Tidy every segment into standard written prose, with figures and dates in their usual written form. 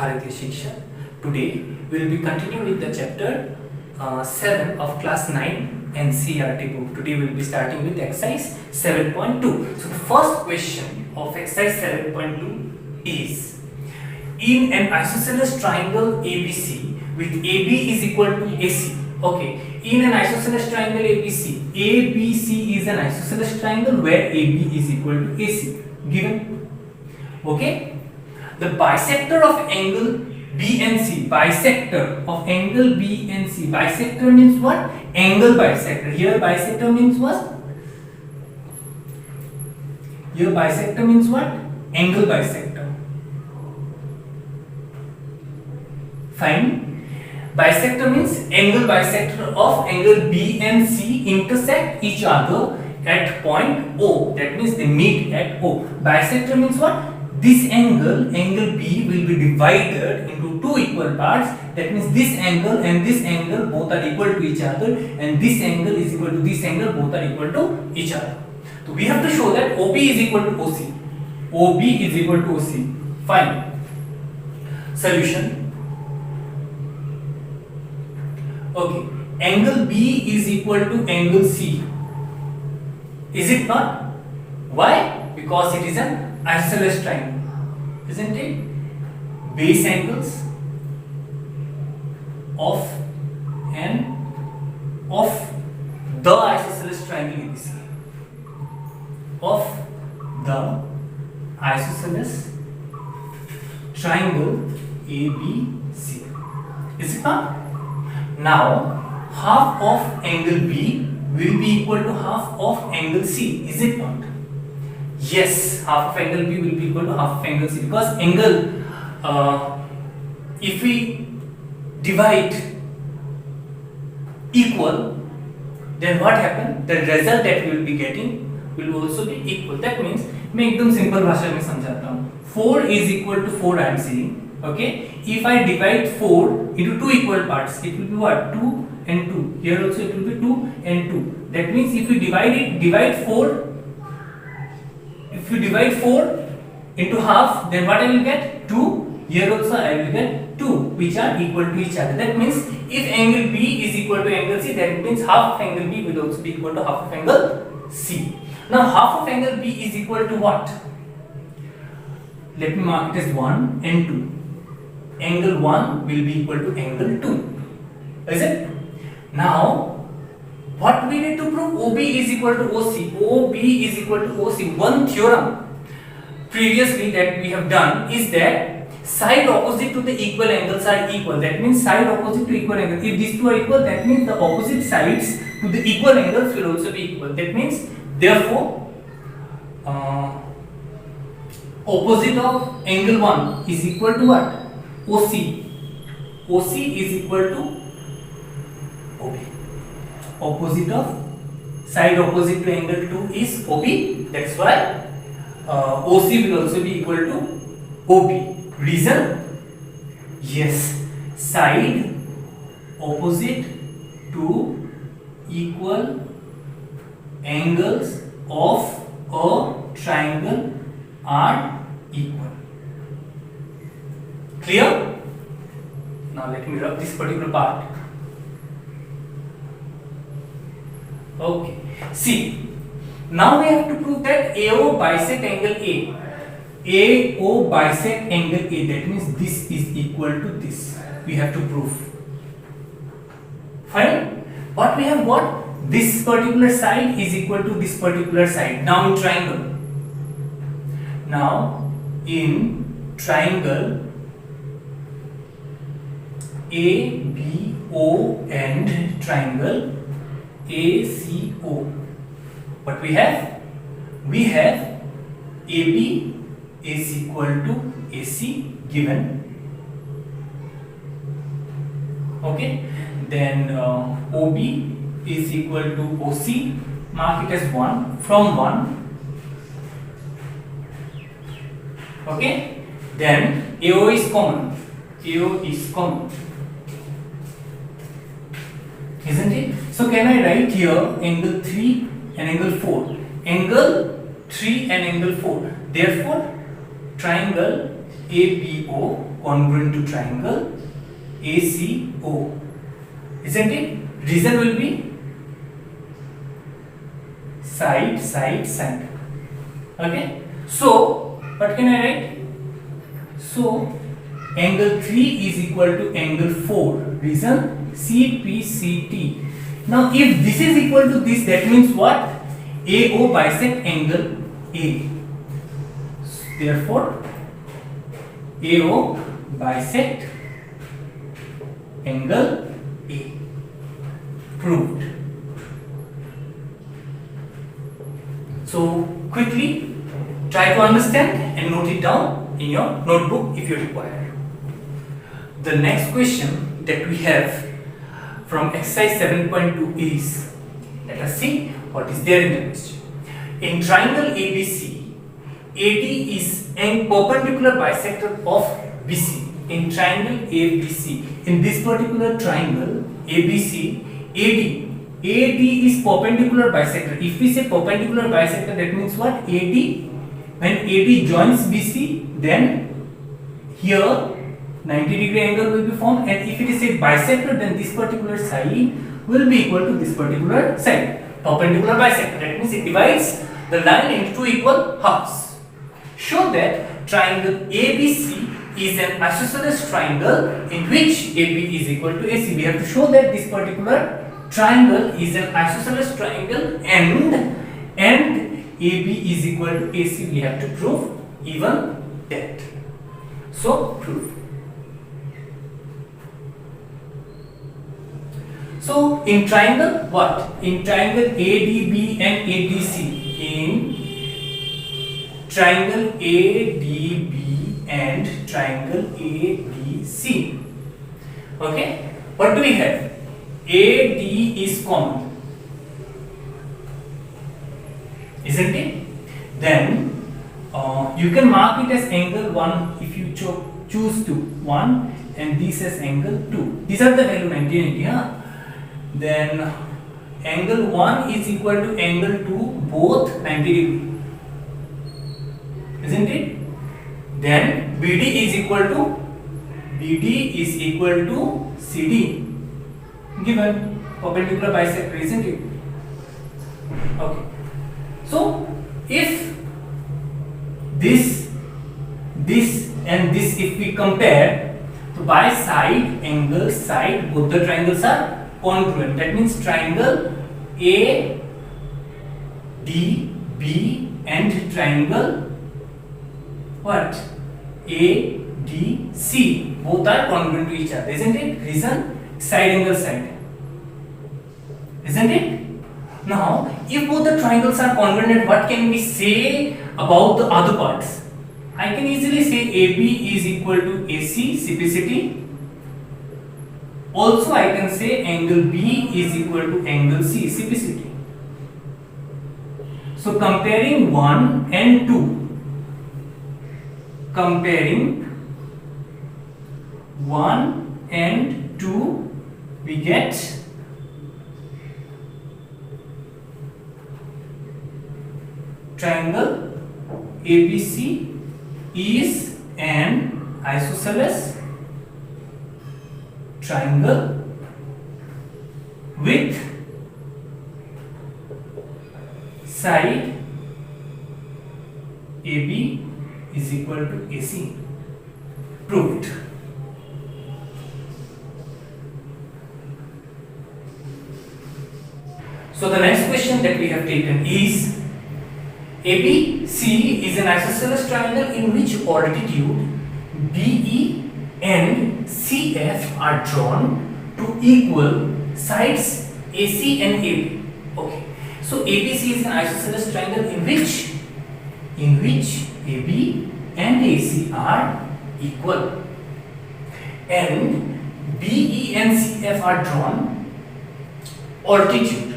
Bharatiya Shiksha. Today we will be continuing with the chapter 7 of class 9 NCERT book. Today we will be starting with exercise 7.2. So the first question of exercise 7.2 is: in an isosceles triangle ABC with AB is equal to AC. Okay, in an isosceles triangle ABC is an isosceles triangle where AB is equal to AC. Given. Okay, the bisector of angle B and C. Bisector of angle B and C. Bisector means what? Angle bisector. Here bisector means what? Here bisector means what? Angle bisector. Fine. Bisector means angle bisector of angle B and C intersect each other at point O. That means they meet at O. Bisector means what? This angle B will be divided into two equal parts. That means this angle and this angle both are equal to each other, and this angle is equal to this angle, both are equal to each other. So we have to show that OB is equal to OC. OB is equal to OC. Fine. Solution. Okay. Angle B is equal to angle C. Is it not? Why? Because it is an isosceles triangle, isn't it? Base angles of the isosceles triangle ABC. Of the isosceles triangle ABC. Is it not? Now, half of angle B will be equal to half of angle C. Is it not? Yes, half of angle B will be equal to half of angle C, because angle, if we divide equal, then what happens? The result that we will be getting will also be equal. That means, मैं एकदम simple भाषा में समझाता हूँ. 4 is equal to 4 I am saying. Okay, if I divide 4 into two equal parts, it will be what? 2 and 2. Here also it will be 2 and 2. That means if we divide 4. If you divide 4 into half, then what I will get? 2. Here also I will get 2, which are equal to each other. That means if angle B is equal to angle C, that means half of angle B will also be equal to half of angle C. Now half of angle B is equal to what? Let me mark it as 1 and 2. Angle 1 will be equal to angle 2. Is it? Now, what we need to prove? OB is equal to OC. OB is equal to OC. One theorem previously that we have done is that side opposite to the equal angles are equal. That means side opposite to equal angle. If these two are equal, that means the opposite sides to the equal angles will also be equal. That means, therefore, opposite of angle 1 is equal to what? OC. OC is equal to OB. Side opposite to angle 2 is OB. That's why OC will also be equal to OB. Reason? Yes. Side opposite to equal angles of a triangle are equal. Clear? Now let me rub this particular part. Okay. See, now we have to prove that AO bisect angle A. AO bisect angle A. That means this is equal to this. We have to prove. Fine. But we have got this particular side is equal to this particular side. Now in triangle. Now in triangle ABO and triangle ACO. What we have? We have AB is equal to AC given. Okay. Then OB is equal to OC. Mark it as 1 from 1. Okay. Then AO is common. AO is common. Isn't it? So can I write here angle 3 and angle 4? Angle 3 and angle 4. Therefore, triangle ABO congruent to triangle ACO. Isn't it? Region will be side, side, side. Okay. So what can I write? So angle 3 is equal to angle 4. Reason CPCT. Now if this is equal to this, that means what? AO bisect angle A. Therefore AO bisect angle A. Proved. So quickly try to understand and note it down in your notebook if you require. The next question that we have from exercise 7.2 is, let us see what is there in the question. In triangle ABC, AD is a perpendicular bisector of BC. In triangle ABC, in this particular triangle ABC, AD is perpendicular bisector. If we say perpendicular bisector, that means what? AD, when AD joins BC, then here 90-degree angle will be formed, and if it is a bisector, then this particular side will be equal to this particular side. Perpendicular bisector, that means it divides the line into two equal halves. Show that triangle ABC is an isosceles triangle in which AB is equal to AC. We have to show that this particular triangle is an isosceles triangle and AB is equal to AC. We have to prove even that. So prove. So in triangle what? In triangle ADB and ADC. In triangle ADB and triangle ABC. Okay. What do we have? AD is common. Isn't it? Then you can mark it as angle 1 if you choose to. 1 and this as angle 2. These are the value 90 and 80. Huh? Then angle 1 is equal to angle 2, both 90 degree. Isn't it? Then BD is equal to CD. Given perpendicular bisector, isn't it? Okay. So if this and this, if we compare, so by side, angle, side, both the triangles are congruent. That means triangle A, D, B and triangle what? A, D, C. Both are congruent to each other, isn't it? Reason side angle side. Isn't it? Now, if both the triangles are congruent, what can we say about the other parts? I can easily say AB is equal to AC, CPCT. Also, I can say angle B is equal to angle C, CPCT. So, comparing 1 and 2. Comparing 1 and 2, we get triangle ABC is an isosceles triangle with side AB is equal to AC. Proved. So the next question that we have taken is ABC is an isosceles triangle in which altitude BE and CF are drawn to equal sides AC and AB. Okay. So ABC is an isosceles triangle in which AB and AC are equal, and BE and CF are drawn altitude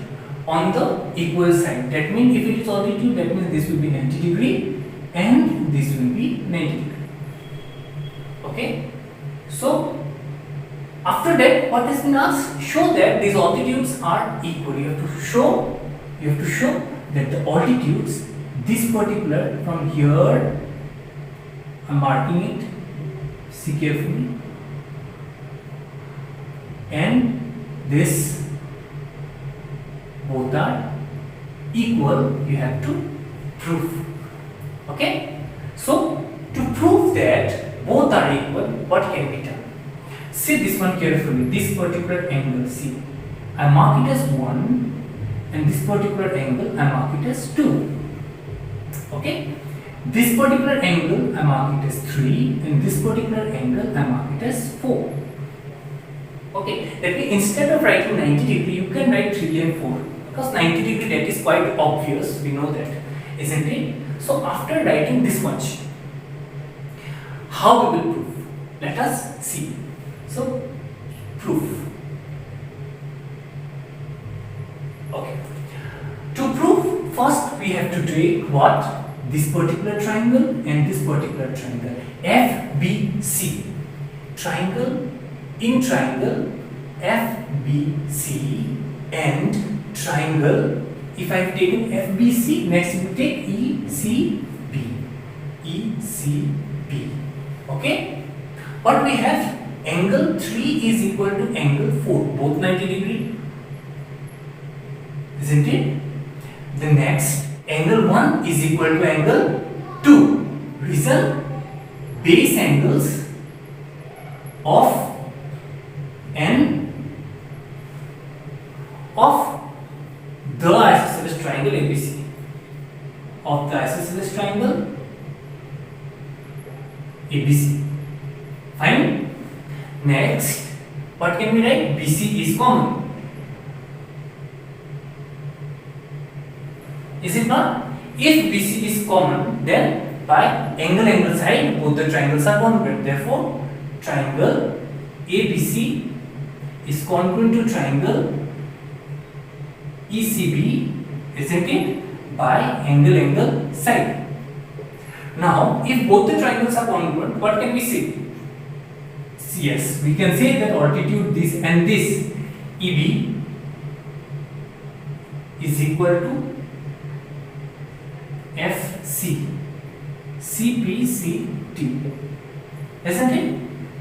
on the equal side. That means if it is altitude, that means this will be 90 degree and this will be 90 degree. Okay. So after that, what has been asked? Show that these altitudes are equal. You have to show that the altitudes, this particular from here, I'm marking it see carefully, and this both are equal, you have to prove. Okay, so to prove that both are equal, what can be done? See this one carefully, this particular angle, see, I mark it as 1 and this particular angle I mark it as 2. Okay, this particular angle I mark it as 3 and this particular angle I mark it as 4. Okay, that means instead of writing 90 degree, you can write 3 and 4, because 90 degree, that is quite obvious, we know that, isn't it? So after writing this much, how we will prove? Let us see. So proof. Okay, to prove, first we have to take what? This particular triangle and this particular triangle, FBC, triangle in triangle FBC and triangle, if I have taken FBC, next you take ECB. Okay, what we have, angle 3 is equal to angle 4, both 90 degree, isn't it? The next, angle 1 is equal to angle 2. Reason, base angles of the isosceles triangle ABC, of the isosceles triangle ABC. Fine. Next, what can we write? BC is common. Is it not? If BC is common, then by angle side, both the triangles are congruent. Therefore, triangle ABC is congruent to triangle ECB, isn't it? By angle side. Now, if both the triangles are congruent, what can we say? Yes, we can say that altitude this and this EB is equal to FC CPCT, isn't it?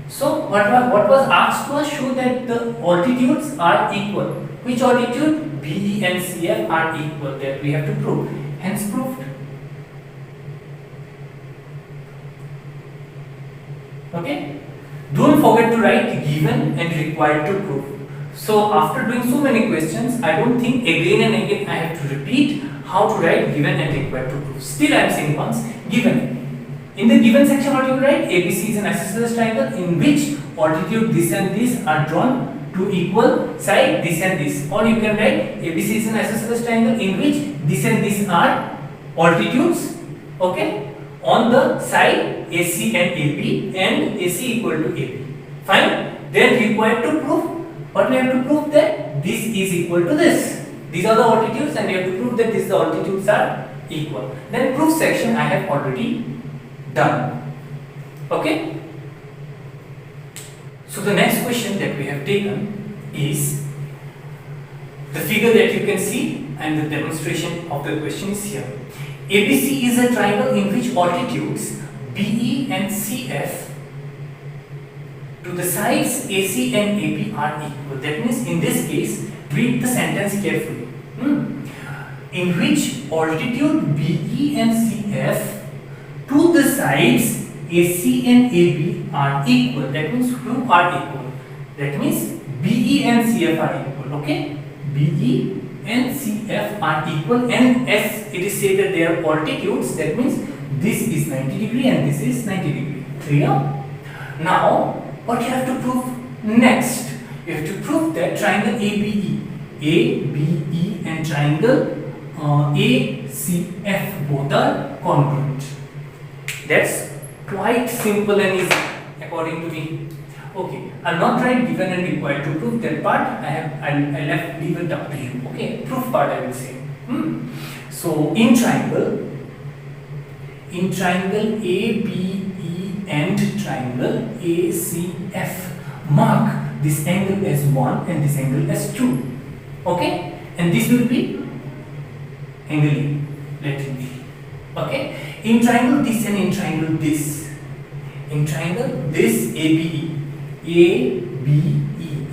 So what was asked was show that the altitudes are equal. Which altitude? BE and CF are equal, that we have to prove. Hence proved. Okay? Don't forget to write given and required to prove. So after doing so many questions, I don't think again and again I have to repeat how to write given and required to prove. Still I am saying once, given. In the given section, what you write? ABC is an isosceles triangle in which altitude this and this are drawn to equal side, this and this. Or you can write ABC is an isosceles triangle in which this and this are altitudes, okay, on the side AC and AB, and AC equal to AB. Fine. Then required to prove. What we have to prove? That this is equal to this. These are the altitudes, and we have to prove that these altitudes are equal. Then proof section I have already done. Okay. So the next question that we have taken is the figure that you can see, and the demonstration of the question is here. ABC is a triangle in which altitudes BE and CF to the sides AC and AB are equal. That means in this case, read the sentence carefully. In which altitude BE and CF to the sides AC and AB are equal. That means who are equal? That means BE and CF are equal. Okay? BE and CF are equal, and as it is said that they are altitudes, that means this is 90 degree and this is 90 degree. Clear? Now, what you have to prove next? You have to prove that triangle ABE and triangle ACF both are congruent. That's quite simple and easy according to me. Okay, I'll not write given and required to prove that part. I leave it up to you. Okay, proof part I will say. So in triangle ABE and triangle ACF, mark this angle as 1 and this angle as 2. Okay, and this will be angle E. Let it be. Okay, in triangle this and in triangle this. In triangle, this ABE,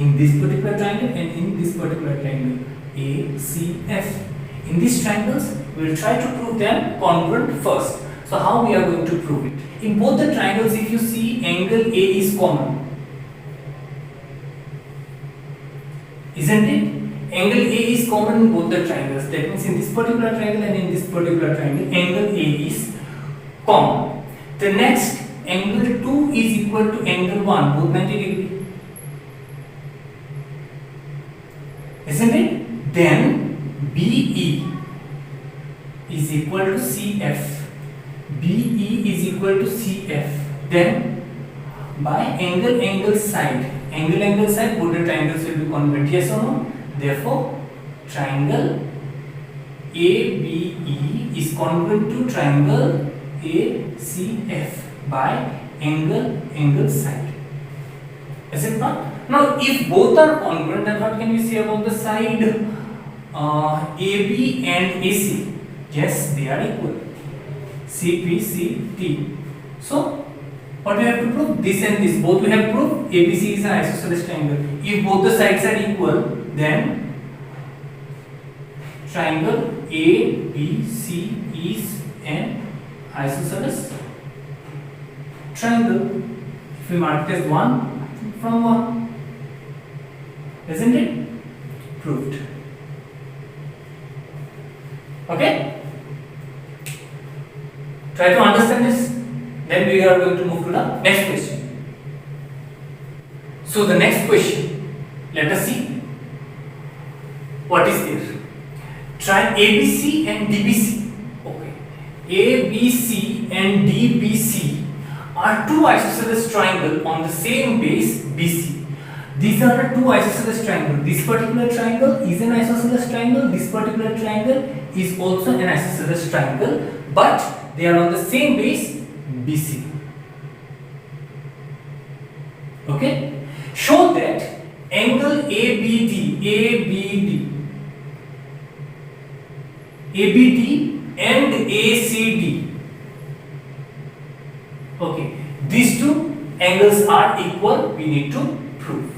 in this particular triangle, and in this particular triangle, ACF. In these triangles, we will try to prove them congruent first. So how we are going to prove it? In both the triangles, if you see, angle A is common, isn't it? Angle A is common in both the triangles. That means in this particular triangle and in this particular triangle, angle A is common. The next, angle 2 is equal to angle 1, both 90 degree. Isn't it? Then BE is equal to CF. BE is equal to CF. Then by angle side, both the triangles will be congruent, yes or no? Therefore, triangle ABE is congruent to triangle ACF by angle side. Is it not? Now, if both are congruent, then what can we say about the side AB and AC? Yes, they are equal. CPCT. So, what we have to prove? This and this. Both we have proved. ABC is an isosceles triangle. If both the sides are equal, then triangle ABC is an isosceles triangle. If we mark it as 1 from 1, isn't it? Proved. Okay? Try to understand this. Then we are going to move to the next question. So the next question, let us see what is there. Try ABC and DBC. Okay, ABC and DBC are two isosceles triangles on the same base BC. These are the two isosceles triangles. This particular triangle is an isosceles triangle. This particular triangle is also an isosceles triangle, but they are on the same base BC. Okay? Show that angle ABD and ACD. Okay, these two angles are equal. We need to prove.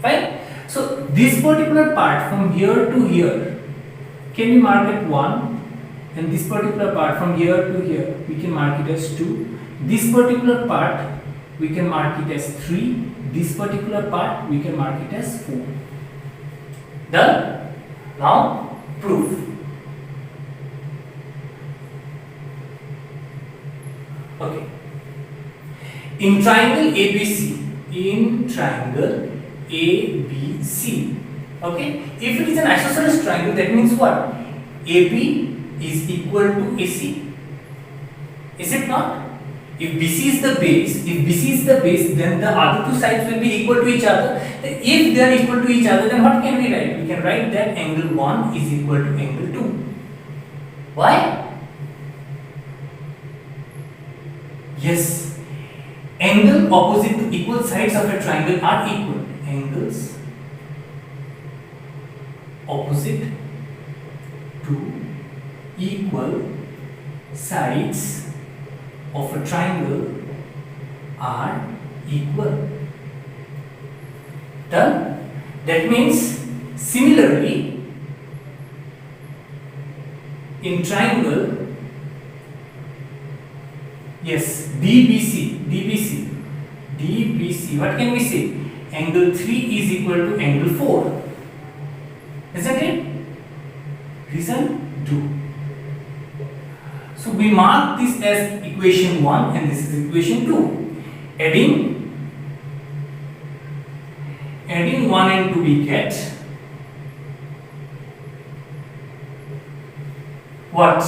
Fine. So this particular part from here to here, can we mark it 1? And this particular part from here to here, we can mark it as 2. This particular part, we can mark it as 3. This particular part, we can mark it as 4. Done? Now, proof. Okay. In triangle ABC, okay, if it is an isosceles triangle, that means what? AB is equal to AC. Is it not? If BC is the base, then the other two sides will be equal to each other. If they are equal to each other, then what can we write? We can write that angle 1 is equal to angle 2. Why? Yes, angle opposite to equal sides of a triangle are equal. Angles opposite to equal sides of a triangle are equal. Done? That means similarly in triangle, yes, DBC, what can we say? Angle 3 is equal to angle 4. Isn't it? Reason 2. So we mark this as equation 1 and this is equation 2. Adding 1 and 2 we get what?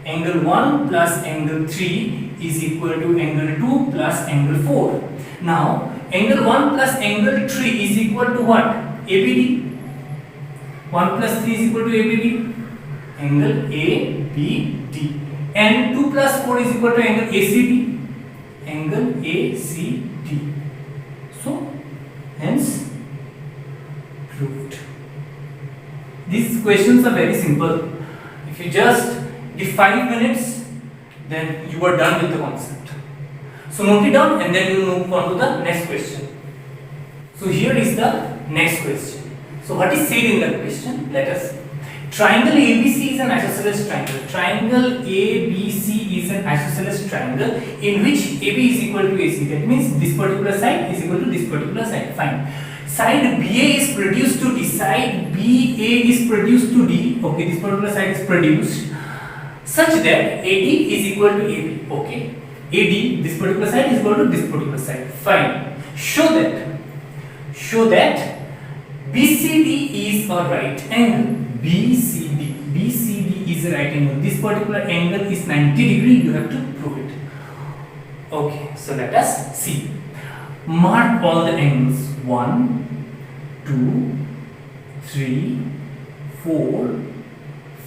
Angle 1 plus angle 3 is equal to angle 2 plus angle 4. Now angle 1 plus angle 3 is equal to what? ABD. 1 plus 3 is equal to ABD. Angle ABD. And 2 plus 4 is equal to angle ACD. Angle ACD. So hence proved. These questions are very simple. If you just give 5 minutes, then you are done with the concept. So note it down and then we will move on to the next question. So here is the next question. So what is said in that question? Let us see. Triangle ABC is an isosceles triangle. Triangle ABC is an isosceles triangle in which AB is equal to AC. That means this particular side is equal to this particular side. Fine. Side BA is produced to D. Side BA is produced to D. Okay, this particular side is produced such that AD is equal to AB. Okay. AD, this particular side is equal to this particular side. Fine. Show that BCD is a right angle. BCD is a right angle. This particular angle is 90 degree. You have to prove it. Okay, so let us see. Mark all the angles. 1, 2, 3, 4,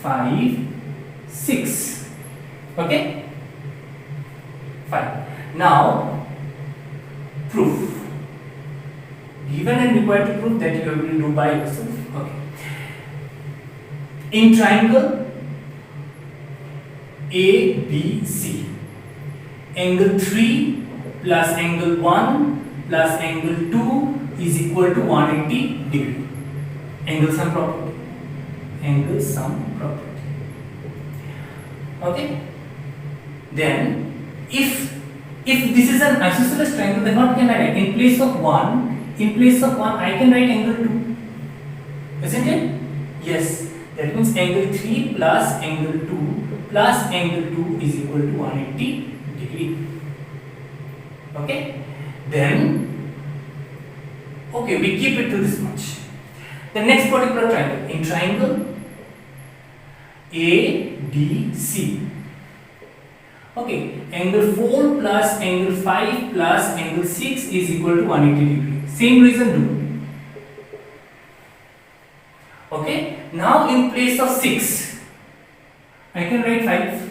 5, 6. Okay? Fine. Now, proof. Given and required to prove that you will do by yourself. Okay. In triangle ABC, angle 3 plus angle 1 plus angle 2 is equal to 180 degree. Angle sum property. Angle sum property. Okay. Then, if this is an isosceles triangle, then what can I write? In place of 1, I can write angle 2. Isn't it? Yes. That means angle 3 plus angle 2 plus angle 2 is equal to 180 degree. Okay. Then, okay, we keep it to this much. The next particular triangle, in triangle ADC. Okay, angle 4 plus angle 5 plus angle 6 is equal to 180 degree. Same reason do. Okay, now in place of 6, I can write 5.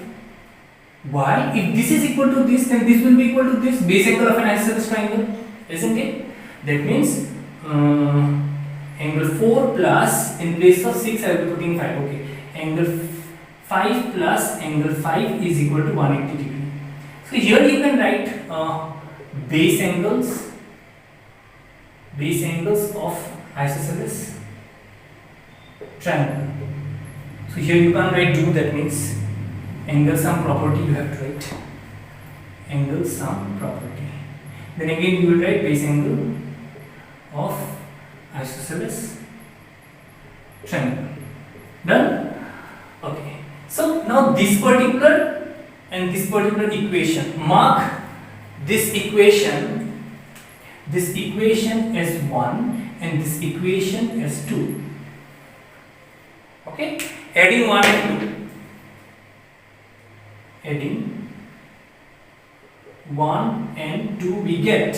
Why? If this is equal to this, then this will be equal to this base angle of an isosceles triangle, isn't it? That means angle 4 plus, in place of 6 I will be putting 5. Okay, angle 5 plus angle 5 is equal to 180 degree. So here you can write base angles of isosceles triangle. So here you can write 2, that means angle sum property you have to write. Angle sum property. Then again you will write base angle of isosceles triangle. Done? Okay. So now this particular and this particular equation, mark this equation as 1 and this equation as 2. Okay, adding 1 and 2. Adding 1 and 2 we get.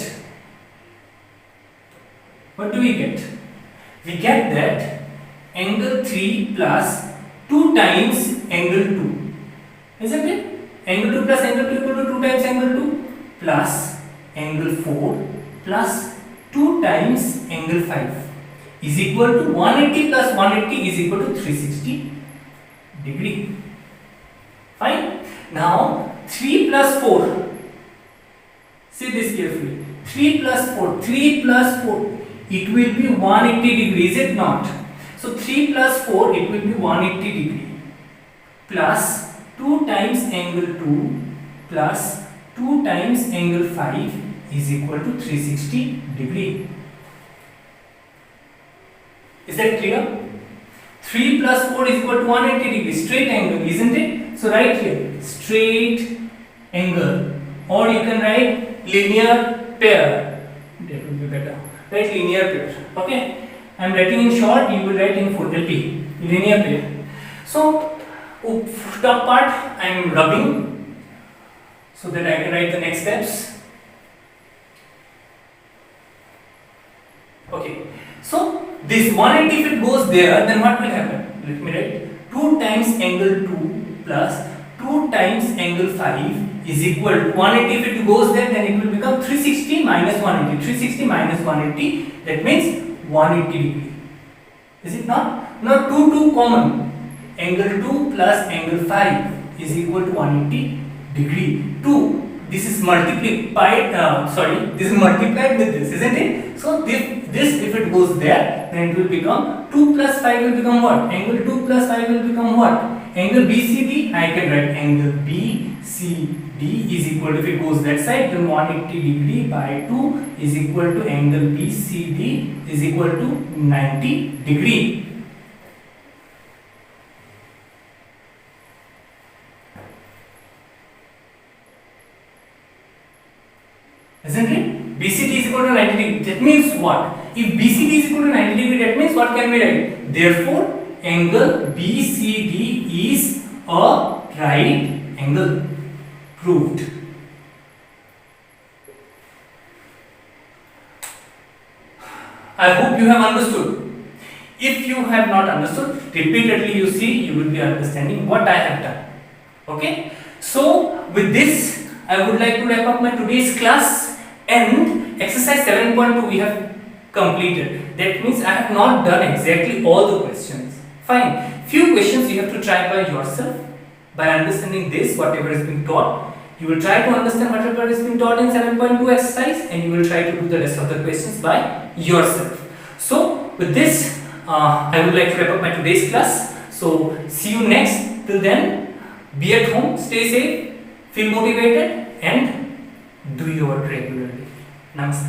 What do we get? We get that angle 3 plus 2 times angle 2. Isn't it? Angle 2 plus angle 2 equal to 2 times angle 2 plus angle 4 plus 2 times angle 5 is equal to 180 plus 180 is equal to 360 degree. Fine. Now 3 plus 4. See this carefully. 3 plus 4. 3 plus 4. It will be 180 degree. Is it not? So 3 plus 4 it will be 180 degree plus 2 times angle 2 plus 2 times angle 5 is equal to 360 degree. Is that clear? 3 plus 4 is equal to 180 degree, straight angle, isn't it? So write here, straight angle, or you can write linear pair. That will be better. Write linear pair. Okay? I am writing in short, you will write in full, LP, linear pair. So, top part I am rubbing so that I can write the next steps. Okay. So, this 180 if it goes there, then what will happen? Let me write 2 times angle 2 plus 2 times angle 5 is equal to 180. If it goes there, then it will become 360 minus 180. 360 minus 180, that means 180 degree. Is it not? Now 2 common. Angle 2 plus angle 5 is equal to 180 degree. 2 this is multiplied, this is multiplied with this, isn't it? So this if it goes there, then it will become 2 plus 5 will become what? Angle 2 plus 5 will become what? Angle BCD. I can write angle BCD is equal to, if it goes that side, then 180 degree by 2 is equal to angle BCD is equal to 90 degree. Isn't it? BCD is equal to 90 degree. That means what? If BCD is equal to 90 degree, that means what can we write? Therefore, angle BCD is a right angle. Proved. I hope you have understood. If you have not understood, repeatedly you see, you will be understanding what I have done. Okay? So, with this, I would like to wrap up my today's class, and exercise 7.2 we have completed. That means I have not done exactly all the questions. Fine. Few questions you have to try by yourself. By understanding this, whatever has been taught, you will try to understand whatever has been taught in 7.2 exercise, and you will try to do the rest of the questions by yourself. So, with this, I would like to wrap up my today's class. So, see you next. Till then, be at home, stay safe, feel motivated, and do your work regularly. Namaste.